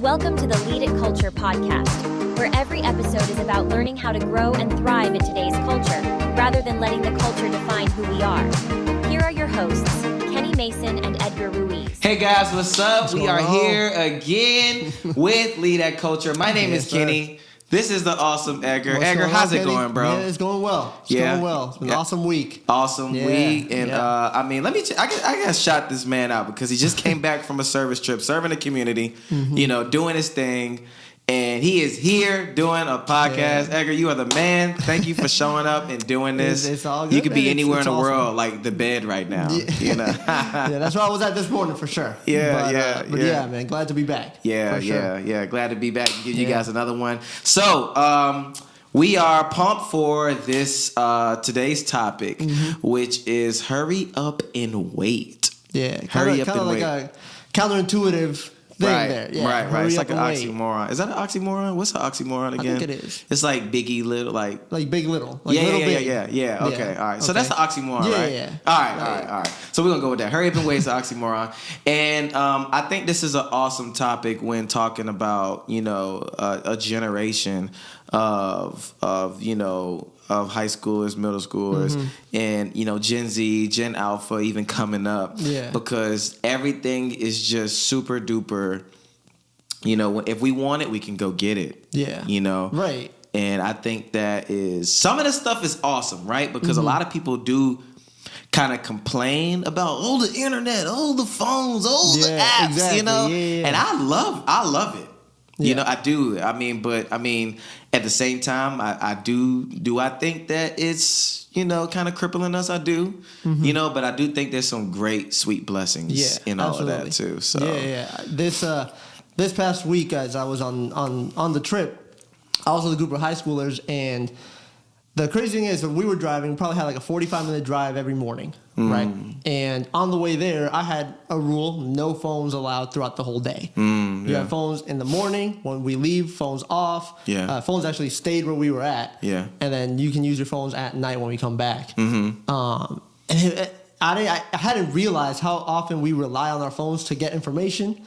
Welcome to the Lead It Culture podcast, where every episode is about learning how to grow and thrive in today's culture, rather than letting the culture define who we are. Here are your hosts, Kenny Mason and Edgar Ruiz. Hey guys, what's up? We are here again with Lead It Culture. My name is Kenny. This is the awesome Edgar. Edgar, how's it going, bro? Yeah, it's going well. It's going well. It's been an awesome week. Awesome week. And I got to shout this man out because he just came back from a service trip, serving the community, doing his thing. And he is here doing a podcast. Yeah. Edgar, you are the man. Thank you for showing up and doing this. It's all good. You could be anywhere in the awesome. world, like the bed right now. Yeah, yeah, that's where I was at this morning for sure. But yeah, man, glad to be back. Yeah, glad to be back. Give you guys another one. So, we are pumped for this today's topic, which is hurry up and wait. Yeah, hurry up and like wait. A counterintuitive thing there. Yeah, right. It's like an oxymoron. Is that an oxymoron? What's an oxymoron again? I think it is. It's like biggie little, like big little. Like little big. Yeah. Okay, all right. So that's the oxymoron, right? Yeah. All right. So we're gonna go with that. Hurry up and wait is the oxymoron. And I think this is an awesome topic when talking about a generation of high schoolers, middle schoolers, and Gen Z, Gen Alpha, even coming up. Yeah. Because everything is just super duper. If we want it, we can go get it. Yeah. Right. And I think that is some of the stuff is awesome, right? Because a lot of people do kind of complain about the internet, the phones, the apps, exactly. And I love it. Yeah. I do. But at the same time, I do I think that it's, kind of crippling us? I do. But I do think there's some great, sweet blessings in all of that too. So This past week, as I was on the trip, I was with a group of high schoolers, and the crazy thing is that we were driving, we probably had like a 45-minute drive every morning, right? And on the way there, I had a rule, no phones allowed throughout the whole day. You have phones in the morning. When we leave, phones off. Yeah. Phones actually stayed where we were at. Yeah. And then you can use your phones at night when we come back. I hadn't realized how often we rely on our phones to get information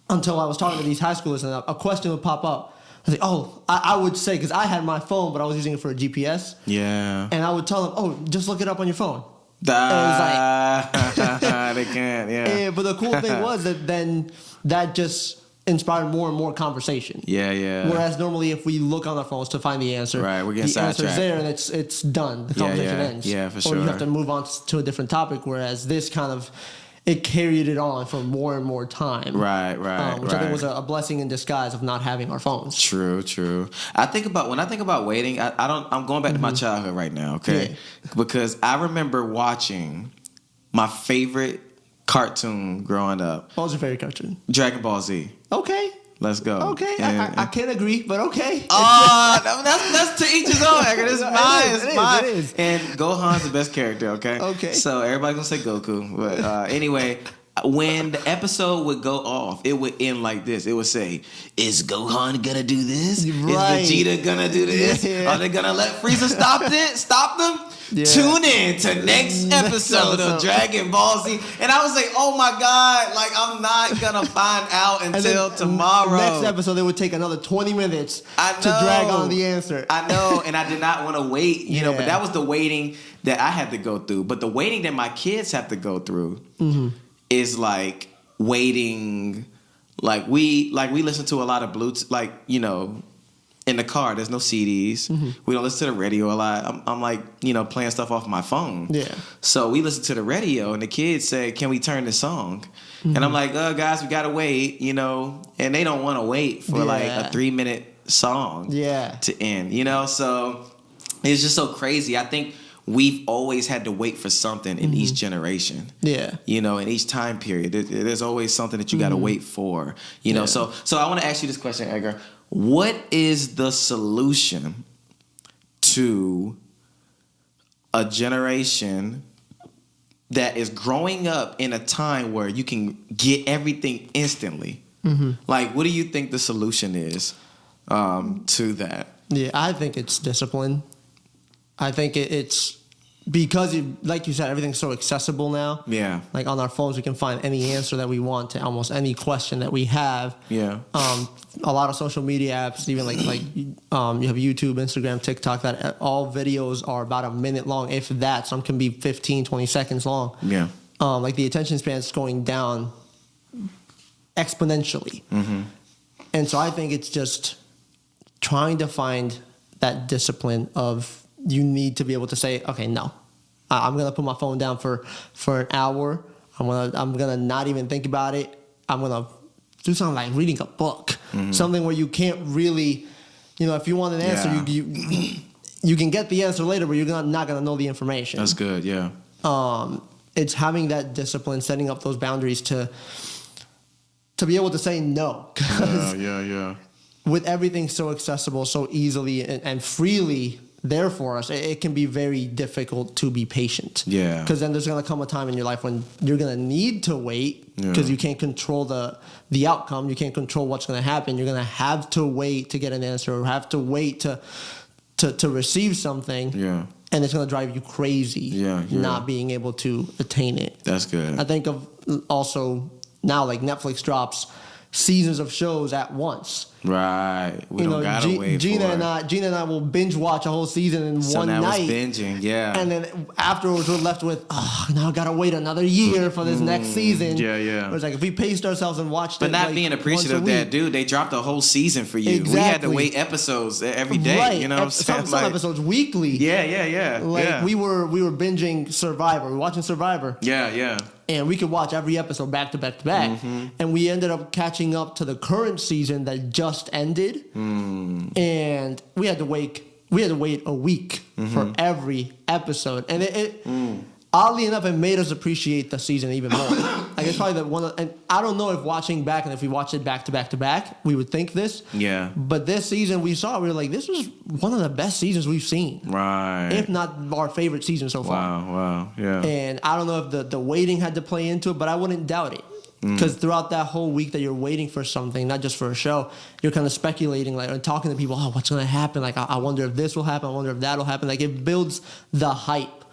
until I was talking to these high schoolers, and a question would pop up. I was like, I would say, because I had my phone, but I was using it for a GPS. Yeah. And I would tell them, just look it up on your phone. They can't, yeah. But the cool thing was that then that just inspired more and more conversation. Yeah. Whereas normally if we look on our phones to find the answer, right, we're getting the answer's sidetracked. there and it's done. The conversation ends. Yeah, for sure. Or you have to move on to a different topic, whereas this kind of... it carried it on for more and more time. Right. Which I think was a blessing in disguise of not having our phones. True. when I think about waiting, I'm going back to my childhood right now, okay? Yeah. Because I remember watching my favorite cartoon growing up. What was your favorite cartoon? Dragon Ball Z. Okay. Let's go. Okay, I can't agree, but okay. That's to each his own. This is mine. It is. And Gohan's the best character. Okay. Okay. So everybody's gonna say Goku, but anyway, when the episode would go off, it would end like this. It would say, "Is Gohan gonna do this? Right. Is Vegeta gonna do this? Yeah. Are they gonna let Frieza stop them?" Yeah. Tune in to next episode of Dragon Ball Z. And I was like, oh my God, like I'm not gonna find out until tomorrow. Next episode, they would take another 20 minutes to drag on the answer. I know, and I did not want to wait, but that was the waiting that I had to go through. But the waiting that my kids have to go through is like waiting, like we listen to a lot of Bluetooth, in the car, there's no CDs. We don't listen to the radio a lot. I'm like, playing stuff off my phone. Yeah. So we listen to the radio, and the kids say, "Can we turn this song?" And I'm like, guys, we gotta wait, and they don't want to wait for like a 3-minute song. To end, So it's just so crazy. I think we've always had to wait for something in each generation. Yeah. In each time period, there's always something that you got to wait for. So I want to ask you this question, Edgar. What is the solution to a generation that is growing up in a time where you can get everything instantly? Like, what do you think the solution is to that? Yeah, I think it's discipline. I think it's because like you said, everything's so accessible now. Yeah. Like on our phones, we can find any answer that we want to almost any question that we have. Yeah. A lot of social media apps, even you have YouTube, Instagram, TikTok, that all videos are about a minute long, if that. Some can be 15, 20 seconds long. Yeah. Like the attention span is going down exponentially. Mm-hmm. And so I think it's just trying to find that discipline of you need to be able to say, okay, no, I'm gonna put my phone down for an hour. I'm gonna not even think about it. I'm gonna do something like reading a book, something where you can't really, if you want an answer, you can get the answer later, but you're not gonna know the information. That's good. Yeah. It's having that discipline, setting up those boundaries to be able to say no. Yeah. With everything so accessible, so easily and freely there for us, it can be very difficult to be patient. Yeah. Because then there's going to come a time in your life when you're going to need to wait because you can't control the outcome. You can't control what's going to happen. You're going to have to wait to get an answer or have to wait to receive something. Yeah. And it's going to drive you crazy not being able to attain it. That's good. I think of also now, like Netflix drops seasons of shows at once. Right. We don't gotta wait Gina for it. Gina and I will binge watch a whole season in one night. So now it's binging, yeah. And then afterwards we're left with, now I gotta wait another year for this next season. Yeah. It's like if we paced ourselves and watched but it, not being appreciative of that, dude, they dropped a whole season for you. Exactly. We had to wait episodes every day. Right. You know what I'm saying? Some episodes weekly. Yeah. Like we were binging Survivor. We were watching Survivor. Yeah. And we could watch every episode back to back to back. And we ended up catching up to the current season that just ended. And we had to wait a week for every episode. And it oddly enough, it made us appreciate the season even more. Like it's probably and I don't know if watching back and if we watched it back to back to back, we would think this. Yeah. But this season we were like, this was one of the best seasons we've seen. Right. If not our favorite season so far. Wow. Yeah. And I don't know if the waiting had to play into it, but I wouldn't doubt it. Because throughout that whole week that you're waiting for something, not just for a show, you're kind of speculating, like, and talking to people, what's going to happen? Like, I wonder if this will happen. I wonder if that will happen. Like, it builds the hype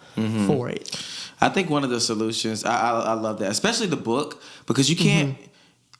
for it. I think one of the solutions, I love that, especially the book, because you can't,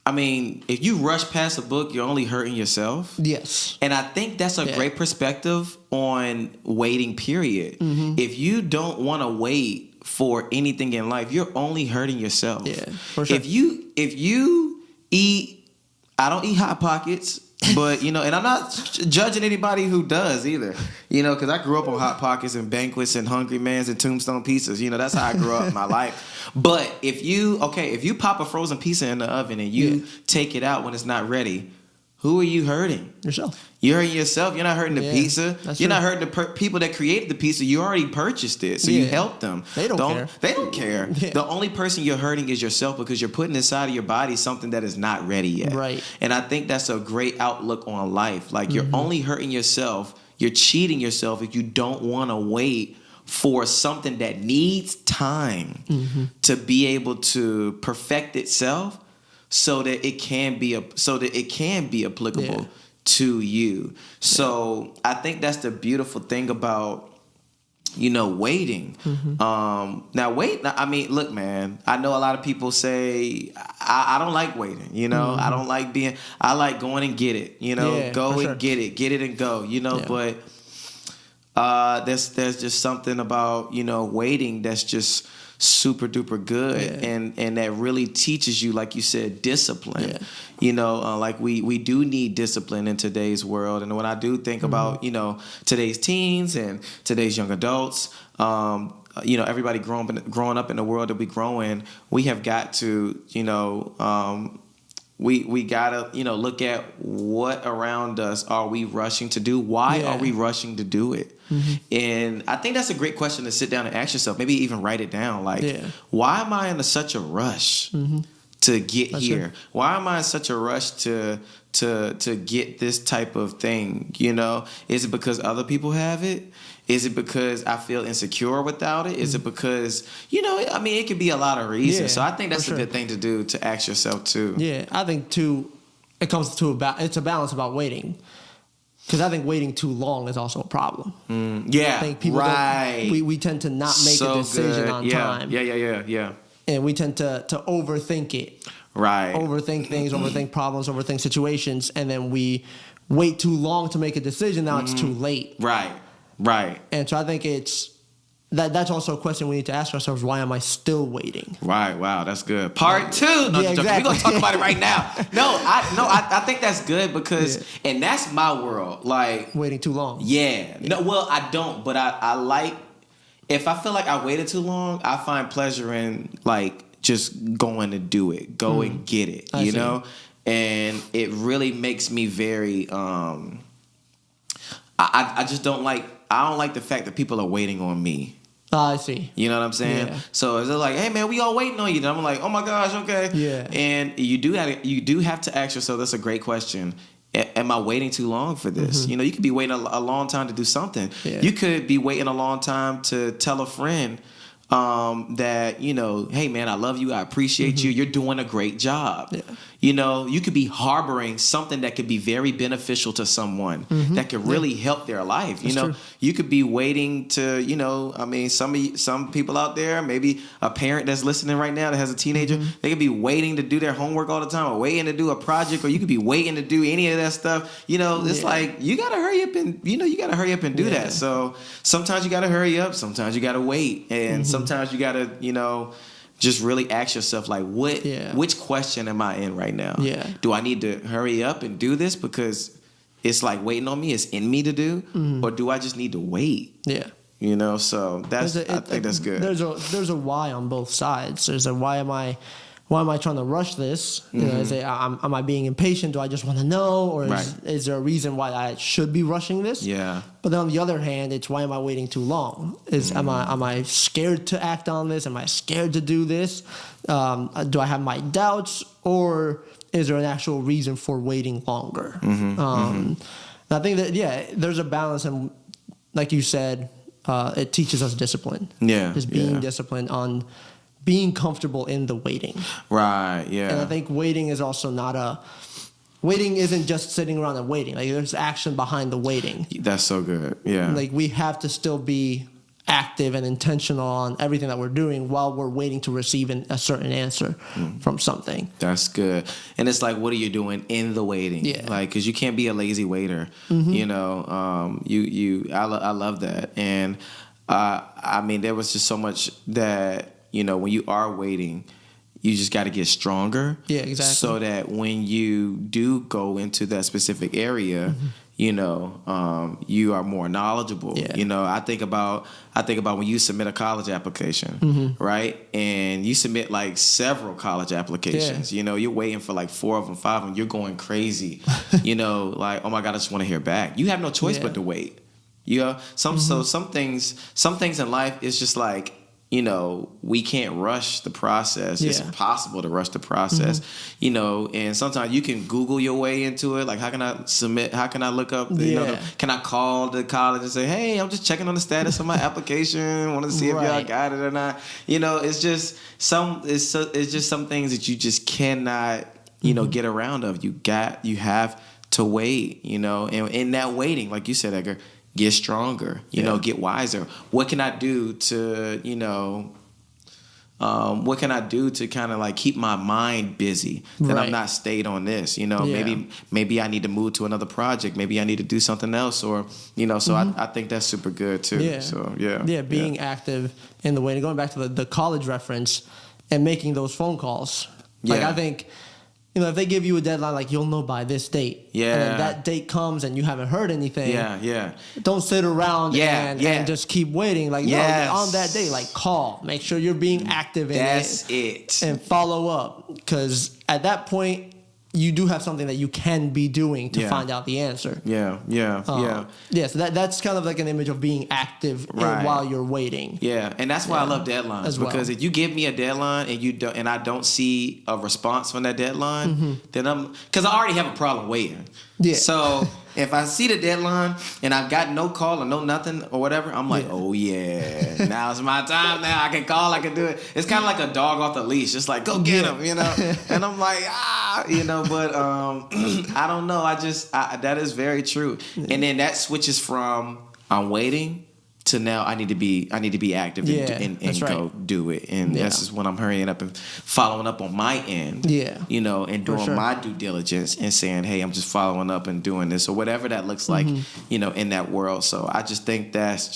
if you rush past a book, you're only hurting yourself. Yes. And I think that's a great perspective on waiting, period. If you don't want to wait for anything in life, you're only hurting yourself. Yeah, for sure. If you eat, I don't eat Hot Pockets, but and I'm not judging anybody who does either, because I grew up on Hot Pockets and Banquets and Hungry Man's and Tombstone pizzas. That's how I grew up in my life. But if you pop a frozen pizza in the oven and you take it out when it's not ready, who are you hurting? Yourself. You're hurting yourself. You're not hurting the pizza. You're not hurting the people that created the pizza. You already purchased it, so you helped them. They don't care. They don't care. Yeah. The only person you're hurting is yourself because you're putting inside of your body something that is not ready yet. Right. And I think that's a great outlook on life. Like you're only hurting yourself. You're cheating yourself if you don't want to wait for something that needs time to be able to perfect itself. So that it can be applicable to you. So I think that's the beautiful thing about waiting. Look, man. I know a lot of people say I don't like waiting. I don't like I like going and get it. Go and get it and go. But there's just something about waiting that's just super duper good and that really teaches you, like you said, discipline. Like we do need discipline in today's world. And when I do think about today's teens and today's young adults, everybody growing up in the world that we grow in, we have got to we gotta look at what around us are we rushing to do. Why are we rushing to do it? And I think that's a great question to sit down and ask yourself. Maybe even write it down. Like, why am I in such a rush to get here? True. Why am I in such a rush to get this type of thing? Is it because other people have it? Is it because I feel insecure without it? Is it because, it could be a lot of reasons. Yeah, so I think that's a good thing to do, to ask yourself too. Yeah, I think too, it comes to it's a balance about waiting. Because I think waiting too long is also a problem. Yeah, I think people we tend to not make a decision on time. Yeah. And we tend to overthink it. Right. Overthink things, overthink problems, overthink situations, and then we wait too long to make a decision. Now it's too late. Right. And so I think that's also a question we need to ask ourselves. Why am I still waiting? Right. Wow, that's good. Part 2. No, Yeah, exactly. We're gonna talk about it right now. I think that's good because, and that's my world. Like Waiting too long. Yeah. No, well, I don't, but I like. If I feel like I waited too long, I find pleasure in like just going to do it, and get it. I see. know, and it really makes me very. I just don't like. I don't like the fact that people are waiting on me. I see. You know what I'm saying? Yeah. So it's like, hey man, we all waiting on you. And I'm like, oh my gosh, okay. Yeah. And you do have to ask yourself. That's a great question. Am I waiting too long for this? You know, you could be waiting a long time to do something. Yeah. You could be waiting a long time to tell a friend that, you know, hey man, I love you. I appreciate you. You're doing a great job. Yeah. You know, you could be harboring something that could be very beneficial to someone that could really help their life. That's you know, true. You could be waiting to, you know, I mean, some people out there, maybe a parent that's listening right now that has a teenager, they could be waiting to do their homework all the time, or waiting to do a project, or you could be waiting to do any of that stuff. You know, it's like you gotta hurry up and do that. So sometimes you gotta hurry up, sometimes you gotta wait, and sometimes you gotta, you know, just really ask yourself, like, which question am I in right now? Yeah. Do I need to hurry up and do this because it's like waiting on me, it's in me to do, or do I just need to wait? Yeah. You know, so I think that's good. There's a why on both sides. There's a why am I trying to rush this? You know, am I being impatient? Do I just want to know, or is there a reason why I should be rushing this? Yeah. But then on the other hand, it's why am I waiting too long? Am I scared to act on this? Am I scared to do this? Do I have my doubts, or is there an actual reason for waiting longer? And I think that there's a balance, and like you said, it teaches us discipline. Yeah. Just being disciplined on being comfortable in the waiting. Right, yeah. And I think waiting isn't just sitting around and waiting. Like, there's action behind the waiting. That's so good, yeah. Like, we have to still be active and intentional on everything that we're doing while we're waiting to receive a certain answer from something. That's good. And it's like, what are you doing in the waiting? Yeah. Like, because you can't be a lazy waiter. You know, I love that. And I mean, there was just so much that, you know, when you are waiting, you just got to get stronger. Yeah, exactly. So that when you do go into that specific area, you know, you are more knowledgeable. Yeah. You know, I think about when you submit a college application, right? And you submit like several college applications. Yeah. You know, you're waiting for like 4 of them, 5 of them. You're going crazy. You know, like, oh my God, I just want to hear back. You have no choice but to wait. You know, so some things in life is just like, you know, we can't rush the process. Yeah. It's impossible to rush the process, you know, and sometimes you can Google your way into it. Like, how can I submit? How can I look up, can I call the college and say, hey, I'm just checking on the status of my application. Want to see if y'all got it or not. You know, it's just some things that you just cannot, you know, get around of. You have to wait, you know, and in that waiting, like you said, Edgar, get stronger, you know, get wiser. What can I do to, you know, what can I do to kind of like keep my mind busy that I'm not stayed on this, you know, maybe I need to move to another project. Maybe I need to do something else, or, you know, so I think that's super good too. Yeah. So, being active in the waiting, going back to the college reference and making those phone calls. Like, I think, you know, if they give you a deadline, like, you'll know by this date. Yeah. And then that date comes and you haven't heard anything. Don't sit around and just keep waiting. Like, no, on that day, like, call. Make sure you're being active in it. And follow up. Because at that point, you do have something that you can be doing to find out the answer. So that's kind of like an image of being active while you're waiting. Yeah, and that's why I love deadlines, because if you give me a deadline and I don't see a response from that deadline, then because I already have a problem waiting. Yeah. So If I see the deadline and I've got no call or no nothing or whatever, I'm like, oh yeah, now's my time. Now I can call, I can do it. It's kind of like a dog off the leash. Just like, go get him, you know. And I'm like, you know. But I don't know. That is very true. And then that switches from I'm waiting to now I need to be active and go do it. And that's just when I'm hurrying up and following up on my end. Yeah. You know, and doing my due diligence and saying, hey, I'm just following up and doing this or whatever that looks like, you know, in that world. So I just think that's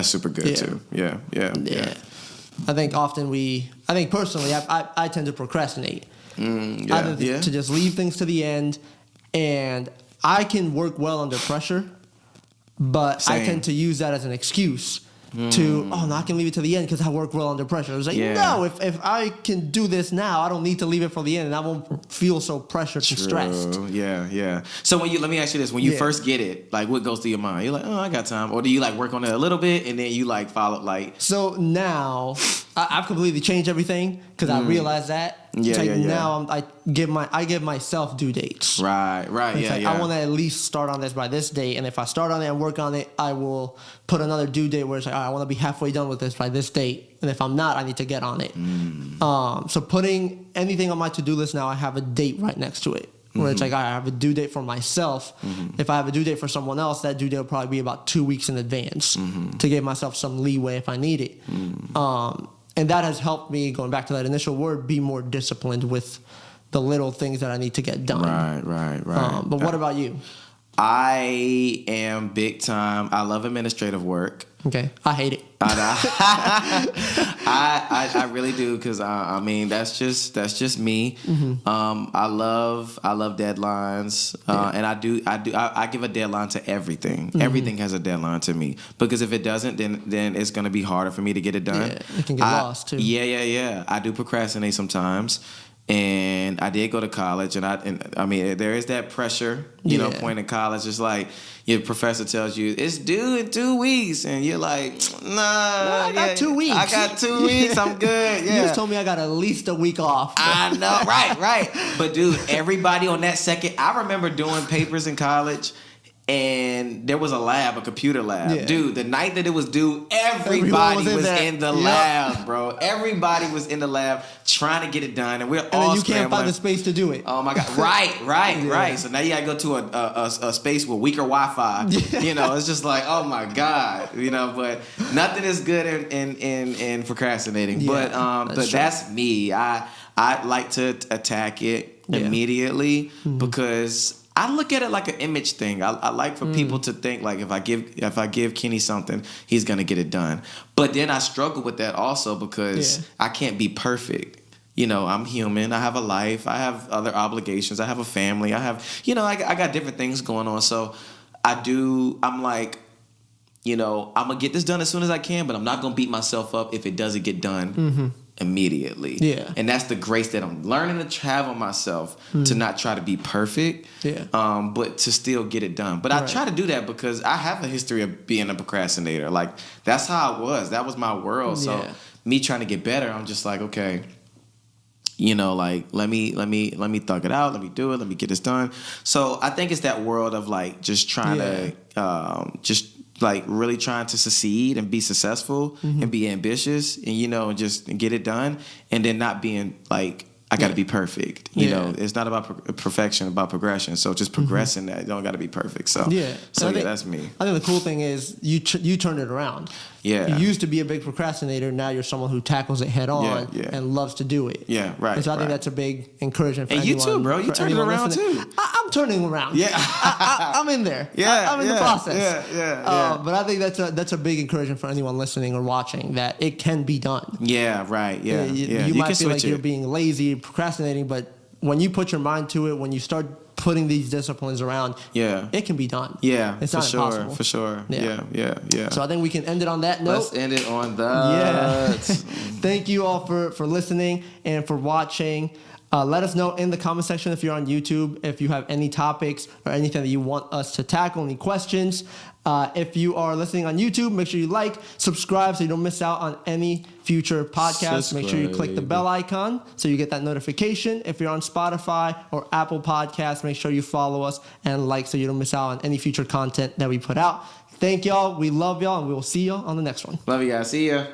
super good too. Yeah. I think personally I tend to procrastinate. To just leave things to the end, and I can work well under pressure. But I tend to use that as an excuse to, no, I can leave it to the end because I work well under pressure. It's like, no, if I can do this now, I don't need to leave it for the end, and I won't feel so pressured and stressed. Yeah. So let me ask you this: when you first get it, like, what goes through your mind? You're like, oh, I got time, or do you like work on it a little bit and then you like follow like? So now I've completely changed everything because I realized that. Now I give myself due dates. Right. I want to at least start on this by this date, and if I start on it and work on it, I will put another due date where it's like, all right, I want to be halfway done with this by this date, and if I'm not, I need to get on it. So putting anything on my to-do list now, I have a date right next to it. Where it's like, I have a due date for myself. If I have a due date for someone else, that due date will probably be about 2 weeks in advance to give myself some leeway if I need it. And that has helped me, going back to that initial word, be more disciplined with the little things that I need to get done. Right. But what about you? I am big time. I love administrative work. Okay, I hate it. I really do, because I mean that's just me. I love deadlines, and I give a deadline to everything. Everything has a deadline to me, because if it doesn't, then it's gonna be harder for me to get it done. Yeah, it can get lost too. Yeah. I do procrastinate sometimes. And I did go to college, and I mean, there is that pressure, you know, point in college. It's like your professor tells you it's due in 2 weeks, and you're like, nah, I got 2 weeks. I got 2 weeks. I'm good. Yeah. You just told me I got at least a week off. I know, right. But dude, everybody on that second, I remember doing papers in college. And there was a computer lab. Yeah. Dude, the night that it was due, everybody was in the lab, bro. Everybody was in the lab trying to get it done. And we're all then you scrambling. Can't find the space to do it. Oh, my God. Right. So now you got to go to a space with weaker Wi-Fi. Yeah. You know, it's just like, oh, my God. You know, but nothing is good in procrastinating. Yeah, but that's me. I like to attack it immediately because I look at it like an image thing. I like for people to think like if I give Kenny something, he's gonna get it done. But then I struggle with that also because I can't be perfect. You know, I'm human. I have a life. I have other obligations. I have a family. I have, you know, I got different things going on. So I'm like, you know, I'm gonna get this done as soon as I can, but I'm not gonna beat myself up if it doesn't get done immediately. Yeah. And that's the grace that I'm learning to have on myself to not try to be perfect, but to still get it done. But I try to do that because I have a history of being a procrastinator. Like, that's how I was. That was my world. So me trying to get better, I'm just like, okay, you know, like, let me thug it out. Let me do it. Let me get this done. So I think it's that world of like just trying to like really trying to succeed and be successful and be ambitious and, you know, just get it done, and then not being like, I got to be perfect. You know, it's not about perfection, about progression. So just progressing that, you don't got to be perfect. So that's me. I think the cool thing is you turned it around. Yeah. You used to be a big procrastinator. Now you're someone who tackles it head on and loves to do it. Yeah, right. And so I think that's a big encouragement for anyone. And you too, bro. You turned it around too. I'm turning around. Yeah. I'm in there. Yeah. I'm in the process. Yeah. But I think that's a big encouragement for anyone listening or watching, that it can be done. Yeah, right. Yeah. You might feel like you're being lazy, procrastinating, but when you put your mind to it, when you start putting these disciplines around, it can be done. Yeah, it's not impossible. For sure. Yeah. So I think we can end it on that note. Let's end it on that. Thank you all for listening and for watching. Let us know in the comment section if you're on YouTube, if you have any topics or anything that you want us to tackle, any questions. If you are listening on YouTube, make sure you like, subscribe so you don't miss out on any future podcasts. Make sure you click the bell icon so you get that notification. If you're on Spotify or Apple Podcasts, make sure you follow us and like so you don't miss out on any future content that we put out. Thank y'all. We love y'all, and we will see y'all on the next one. Love you guys. See ya.